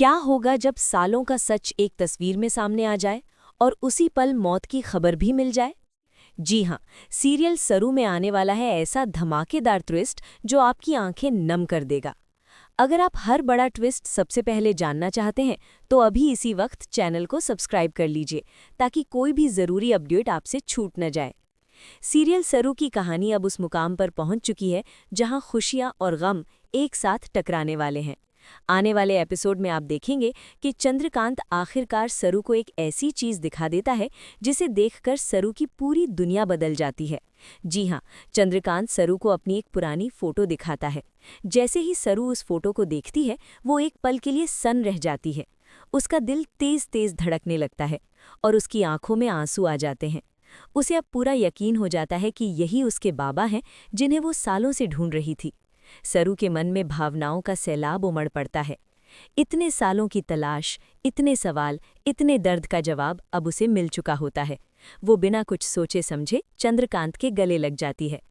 क्या होगा जब सालों का सच एक तस्वीर में सामने आ जाए और उसी पल मौत की खबर भी मिल जाए? जी हाँ, सीरियल सरू में आने वाला है ऐसा धमाकेदार ट्विस्ट जो आपकी आंखें नम कर देगा। अगर आप हर बड़ा ट्विस्ट सबसे पहले जानना चाहते हैं तो अभी इसी वक्त चैनल को सब्सक्राइब कर लीजिए ताकि कोई भी ज़रूरी अपडेट आपसे छूट न जाए। सीरियल सरू की कहानी अब उस मुकाम पर पहुंच चुकी है जहां खुशियां और गम एक साथ टकराने वाले हैं। आने वाले एपिसोड में आप देखेंगे कि चंद्रकांत आखिरकार सरू को एक ऐसी चीज दिखा देता है जिसे देखकर सरू की पूरी दुनिया बदल जाती है। जी हाँ, चंद्रकांत सरू को अपनी एक पुरानी फोटो दिखाता है। जैसे ही सरू उस फोटो को देखती है वो एक पल के लिए सन्न रह जाती है। उसका दिल तेज तेज धड़कने लगता है और उसकी आंखों में आंसू आ जाते हैं। उसे अब पूरा यकीन हो जाता है कि यही उसके बाबा हैं जिन्हें वो सालों से ढूंढ रही थी। सरू के मन में भावनाओं का सैलाब उमड़ पड़ता है। इतने सालों की तलाश, इतने सवाल, इतने दर्द का जवाब अब उसे मिल चुका होता है। वो बिना कुछ सोचे समझे चंद्रकांत के गले लग जाती है।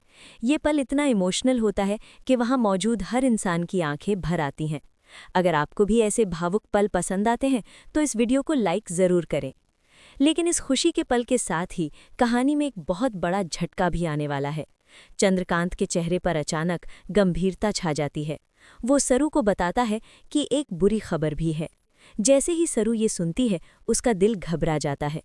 ये पल इतना इमोशनल होता है कि वहाँ मौजूद हर इंसान की आंखें भर आती हैं। अगर आपको भी ऐसे भावुक पल पसंद आते हैं तो इस वीडियो को लाइक ज़रूर करें। लेकिन इस खुशी के पल के साथ ही कहानी में एक बहुत बड़ा झटका भी आने वाला है। चंद्रकांत के चेहरे पर अचानक गंभीरता छा जाती है। वो सरू को बताता है कि एक बुरी खबर भी है। जैसे ही सरू ये सुनती है उसका दिल घबरा जाता है।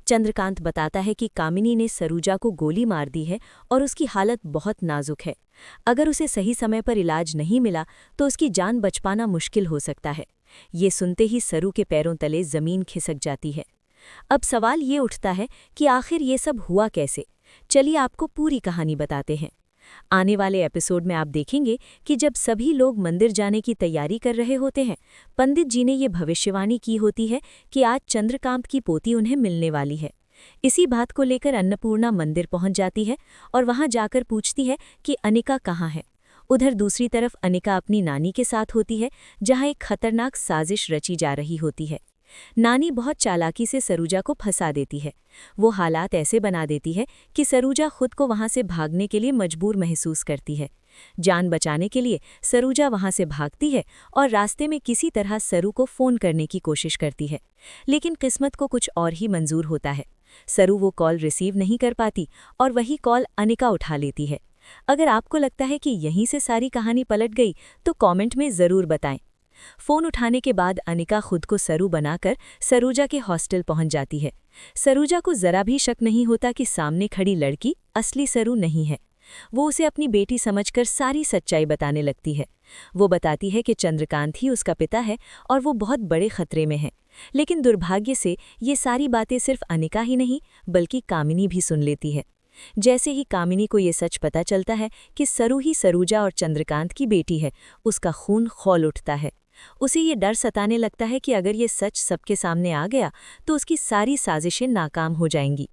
चंद्रकांत बताता है कि कामिनी ने सरूजा को गोली मार दी है और उसकी हालत बहुत नाजुक है। अगर उसे सही समय पर इलाज नहीं मिला तो उसकी जान बच पाना मुश्किल हो सकता है। ये सुनते ही सरू के पैरों तले जमीन खिसक जाती है। अब सवाल ये उठता है कि आखिर ये सब हुआ कैसे। चलिए आपको पूरी कहानी बताते हैं। आने वाले एपिसोड में आप देखेंगे कि जब सभी लोग मंदिर जाने की तैयारी कर रहे होते हैं, पंडित जी ने ये भविष्यवाणी की होती है कि आज चंद्रकांत की पोती उन्हें मिलने वाली है। इसी बात को लेकर अन्नपूर्णा मंदिर पहुंच जाती है और वहां जाकर पूछती है कि अनिका कहाँ है। उधर दूसरी तरफ अनिका अपनी नानी के साथ होती है जहां एक खतरनाक साजिश रची जा रही होती है। नानी बहुत चालाकी से सरूजा को फंसा देती है। वो हालात ऐसे बना देती है कि सरूजा खुद को वहां से भागने के लिए मजबूर महसूस करती है। जान बचाने के लिए सरूजा वहां से भागती है और रास्ते में किसी तरह सरू को फ़ोन करने की कोशिश करती है। लेकिन किस्मत को कुछ और ही मंजूर होता है। सरू वो कॉल रिसीव नहीं कर पाती और वही कॉल अनिका उठा लेती है। अगर आपको लगता है कि यहीं से सारी कहानी पलट गई तो कॉमेंट में ज़रूर बताएं। फोन उठाने के बाद अनिका खुद को सरू बनाकर सरूजा के हॉस्टल पहुंच जाती है। सरूजा को जरा भी शक नहीं होता कि सामने खड़ी लड़की असली सरू नहीं है। वो उसे अपनी बेटी समझकर सारी सच्चाई बताने लगती है। वो बताती है कि चंद्रकांत ही उसका पिता है और वो बहुत बड़े खतरे में है। लेकिन दुर्भाग्य से ये सारी बातें सिर्फ अनिका ही नहीं बल्कि कामिनी भी सुन लेती है। जैसे ही कामिनी को ये सच पता चलता है कि सरू ही सरूजा और चंद्रकांत की बेटी है, उसका खून खौल उठता है। उसे ये डर सताने लगता है कि अगर ये सच सबके सामने आ गया तो उसकी सारी साजिशें नाकाम हो जाएंगी।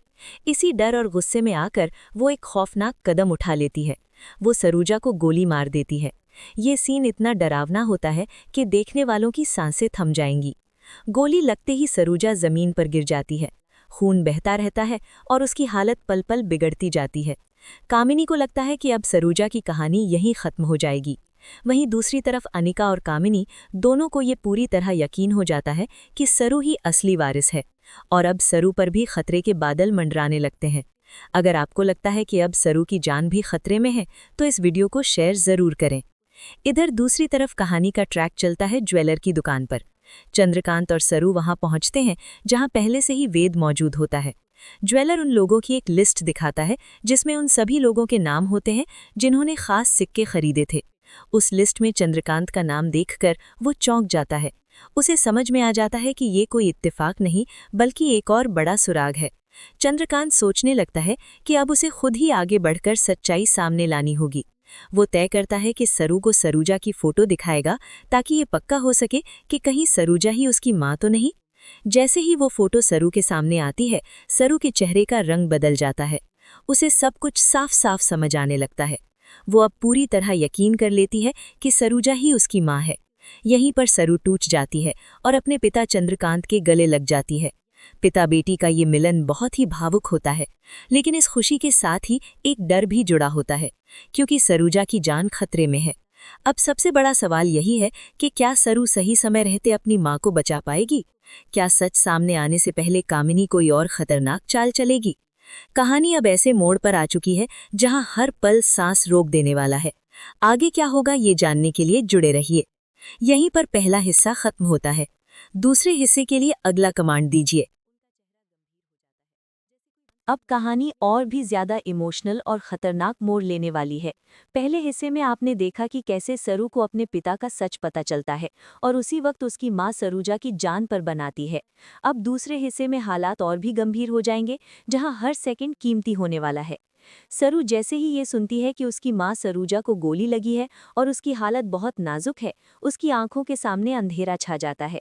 इसी डर और गुस्से में आकर वो एक खौफनाक कदम उठा लेती है। वो सरूजा को गोली मार देती है। ये सीन इतना डरावना होता है कि देखने वालों की सांसें थम जाएंगी। गोली लगते ही सरूजा जमीन पर गिर जाती है। खून बहता रहता है और उसकी हालत पल पल बिगड़ती जाती है। कामिनी को लगता है कि अब सरूजा की कहानी यहीं खत्म हो जाएगी। वहीं दूसरी तरफ अनिका और कामिनी दोनों को ये पूरी तरह यकीन हो जाता है कि सरू ही असली वारिस है और अब सरू पर भी खतरे के बादल मंडराने लगते हैं। अगर आपको लगता है कि अब सरू की जान भी खतरे में है तो इस वीडियो को शेयर ज़रूर करें। इधर दूसरी तरफ कहानी का ट्रैक चलता है ज्वेलर की दुकान पर। चंद्रकांत और सरू वहां पहुंचते हैं जहां पहले से ही वेद मौजूद होता है। ज्वेलर उन लोगों की एक लिस्ट दिखाता है जिसमें उन सभी लोगों के नाम होते हैं जिन्होंने खास सिक्के खरीदे थे। उस लिस्ट में चंद्रकांत का नाम देखकर वो चौंक जाता है। उसे समझ में आ जाता है कि ये कोई इत्तेफाक नहीं बल्कि एक और बड़ा सुराग है। चंद्रकांत सोचने लगता है कि अब उसे खुद ही आगे बढ़कर सच्चाई सामने लानी होगी। वो तय करता है कि सरू को सरूजा की फोटो दिखाएगा ताकि ये पक्का हो सके कि कहीं सरूजा ही उसकी माँ तो नहीं। जैसे ही वो फोटो सरू के सामने आती है, सरू के चेहरे का रंग बदल जाता है। उसे सब कुछ साफ साफ समझ आने लगता है। वो अब पूरी तरह यकीन कर लेती है कि सरूजा ही उसकी माँ है। यहीं पर सरू टूट जाती है और अपने पिता चंद्रकांत के गले लग जाती है। पिता बेटी का ये मिलन बहुत ही भावुक होता है, लेकिन इस खुशी के साथ ही एक डर भी जुड़ा होता है क्योंकि सरूजा की जान खतरे में है। अब सबसे बड़ा सवाल यही है कि क्या सरू सही समय रहते अपनी मां को बचा पाएगी? क्या सच सामने आने से पहले कामिनी कोई और खतरनाक चाल चलेगी? कहानी अब ऐसे मोड़ पर आ चुकी है जहां हर पल सांस रोक देने वाला है। आगे क्या होगा ये जानने के लिए जुड़े रहिए। यहीं पर पहला हिस्सा खत्म होता है। दूसरे हिस्से के लिए अगला कमांड दीजिए। अब कहानी और भी ज्यादा इमोशनल और खतरनाक मोड़ लेने वाली है। पहले हिस्से में आपने देखा कि कैसे सरू को अपने पिता का सच पता चलता है और उसी वक्त उसकी मां सरूजा की जान पर बनाती है। अब दूसरे हिस्से में हालात और भी गंभीर हो जाएंगे, जहां हर सेकंड कीमती होने वाला है। सरू जैसे ही ये सुनती है कि उसकी मां सरूजा को गोली लगी है और उसकी हालत बहुत नाजुक है, उसकी आंखों के सामने अंधेरा छा जाता है।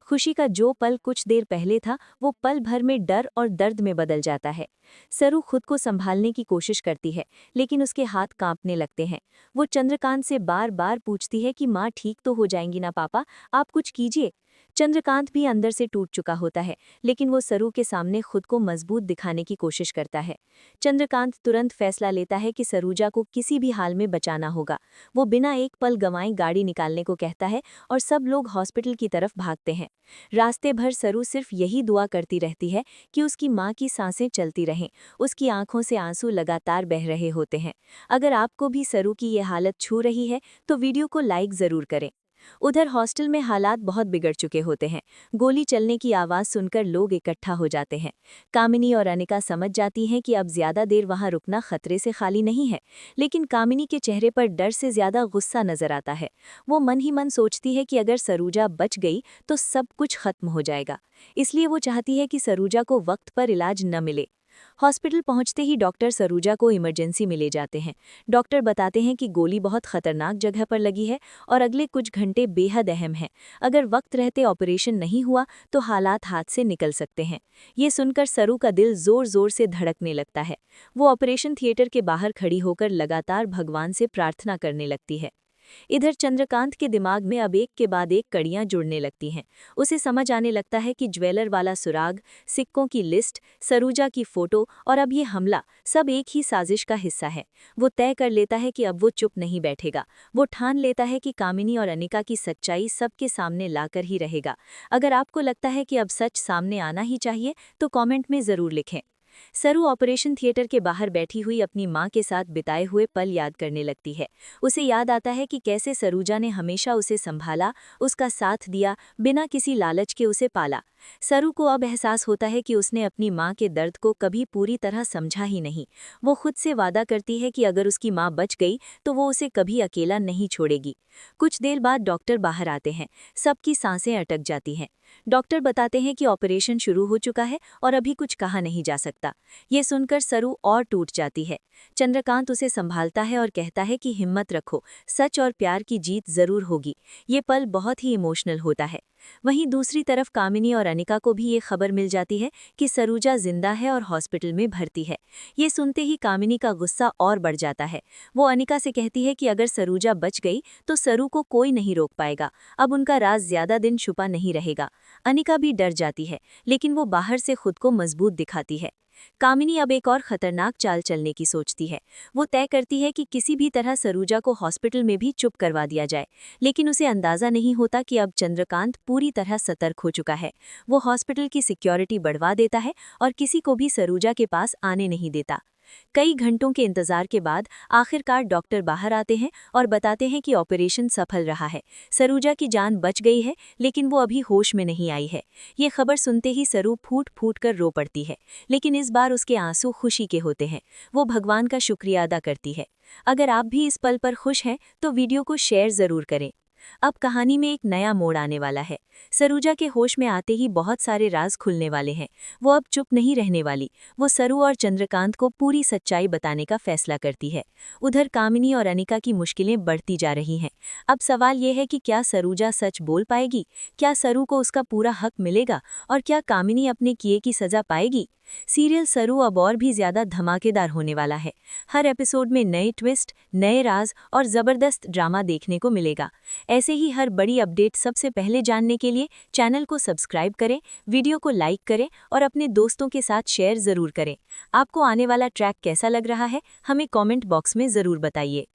खुशी का जो पल कुछ देर पहले था, वो पल भर में डर और दर्द में बदल जाता है। सरू खुद को संभालने की कोशिश करती है, लेकिन उसके हाथ कांपने लगते हैं। वो चंद्रकांत से बार बार पूछती है कि माँ ठीक तो हो जाएंगी ना पापा, आप कुछ कीजिए। चंद्रकांत भी अंदर से टूट चुका होता है, लेकिन वो सरू के सामने खुद को मजबूत दिखाने की कोशिश करता है। चंद्रकांत तुरंत फैसला लेता है कि सरूजा को किसी भी हाल में बचाना होगा। वो बिना एक पल गंवाए गाड़ी निकालने को कहता है और सब लोग हॉस्पिटल की तरफ भागते हैं। रास्ते भर सरू सिर्फ यही दुआ करती रहती है कि उसकी माँ की सांसें चलती रहें। उसकी आंखों से आंसू लगातार बह रहे होते हैं। अगर आपको भी सरू की ये हालत छू रही है तो वीडियो को लाइक जरूर करें। उधर हॉस्टल में हालात बहुत बिगड़ चुके होते हैं। गोली चलने की आवाज़ सुनकर लोग इकट्ठा हो जाते हैं। कामिनी और अनिका समझ जाती हैं कि अब ज्यादा देर वहां रुकना खतरे से खाली नहीं है, लेकिन कामिनी के चेहरे पर डर से ज्यादा गुस्सा नजर आता है। वो मन ही मन सोचती है कि अगर सरूजा बच गई तो सब कुछ खत्म हो जाएगा। इसलिए वो चाहती है कि सरूजा को वक्त पर इलाज न मिले। हॉस्पिटल पहुंचते ही डॉक्टर सरूजा को इमरजेंसी में ले जाते हैं। डॉक्टर बताते हैं कि गोली बहुत खतरनाक जगह पर लगी है और अगले कुछ घंटे बेहद अहम हैं। अगर वक्त रहते ऑपरेशन नहीं हुआ तो हालात हाथ से निकल सकते हैं। ये सुनकर सरू का दिल जोर जोर से धड़कने लगता है। वो ऑपरेशन थिएटर के बाहर खड़ी होकर लगातार भगवान से प्रार्थना करने लगती है। इधर चंद्रकांत के दिमाग में अब एक के बाद एक कड़ियां जुड़ने लगती हैं। उसे समझ आने लगता है कि ज्वेलर वाला सुराग, सिक्कों की लिस्ट, सरूजा की फोटो और अब ये हमला सब एक ही साजिश का हिस्सा है। वो तय कर लेता है कि अब वो चुप नहीं बैठेगा। वो ठान लेता है कि कामिनी और अनिका की सच्चाई सबके सामने लाकर ही रहेगा। अगर आपको लगता है कि अब सच सामने आना ही चाहिए तो कमेंट में ज़रूर लिखें। सरू ऑपरेशन थिएटर के बाहर बैठी हुई अपनी मां के साथ बिताए हुए पल याद करने लगती है। उसे याद आता है कि कैसे सरूजा ने हमेशा उसे संभाला, उसका साथ दिया, बिना किसी लालच के उसे पाला। सरू को अब एहसास होता है कि उसने अपनी मां के दर्द को कभी पूरी तरह समझा ही नहीं। वो खुद से वादा करती है कि अगर उसकी मां बच गई तो वो उसे कभी अकेला नहीं छोड़ेगी। कुछ देर बाद डॉक्टर बाहर आते हैं। सबकी सांसें अटक जाती हैं। डॉक्टर बताते हैं कि ऑपरेशन शुरू हो चुका है और अभी कुछ कहा नहीं जा सकता। ये सुनकर सरू और टूट जाती है। चंद्रकांत उसे संभालता है और कहता है कि हिम्मत रखो, सच और प्यार की जीत जरूर होगी। ये पल बहुत ही इमोशनल होता है। वहीं दूसरी तरफ कामिनी और अनिका को भी ये खबर मिल जाती है कि सरूजा जिंदा है और हॉस्पिटल में भर्ती है। ये सुनते ही कामिनी का गुस्सा और बढ़ जाता है। वो अनिका से कहती है कि अगर सरूजा बच गई तो सरू को कोई नहीं रोक पाएगा। अब उनका राज ज्यादा दिन छुपा नहीं रहेगा। अनिका भी डर जाती है, लेकिन वो बाहर से खुद को मजबूत दिखाती है। कामिनी अब एक और खतरनाक चाल चलने की सोचती है। वो तय करती है कि किसी भी तरह सरूजा को हॉस्पिटल में भी चुप करवा दिया जाए, लेकिन उसे अंदाजा नहीं होता कि अब चंद्रकांत पूरी तरह सतर्क हो चुका है। वो हॉस्पिटल की सिक्योरिटी बढ़वा देता है और किसी को भी सरूजा के पास आने नहीं देता। कई घंटों के इंतजार के बाद आखिरकार डॉक्टर बाहर आते हैं और बताते हैं कि ऑपरेशन सफल रहा है। सरूजा की जान बच गई है, लेकिन वो अभी होश में नहीं आई है। ये खबर सुनते ही सरू फूट फूट कर रो पड़ती है, लेकिन इस बार उसके आंसू खुशी के होते हैं। वो भगवान का शुक्रिया अदा करती है। अगर आप भी इस पल पर खुश हैं तो वीडियो को शेयर जरूर करें। अब कहानी में एक नया मोड़ आने वाला है। सरूजा के होश में आते ही बहुत सारे राज खुलने वाले हैं। वो अब चुप नहीं रहने वाली। वो सरू और चंद्रकांत को पूरी सच्चाई बताने का फैसला करती है। उधर कामिनी और अनिका की मुश्किलें बढ़ती जा रही हैं। अब सवाल ये है कि क्या सरूजा सच बोल पाएगी? क्या सरू को उसका पूरा हक मिलेगा? और क्या कामिनी अपने किए की सजा पाएगी? सीरियल सरू अब और भी ज्यादा धमाकेदार होने वाला है। हर एपिसोड में नए ट्विस्ट, नए राज और जबरदस्त ड्रामा देखने को मिलेगा। ऐसे ही हर बड़ी अपडेट सबसे पहले जानने के लिए चैनल को सब्सक्राइब करें, वीडियो को लाइक करें और अपने दोस्तों के साथ शेयर जरूर करें। आपको आने वाला ट्रैक कैसा लग रहा है, हमें कमेंट बॉक्स में जरूर बताइए।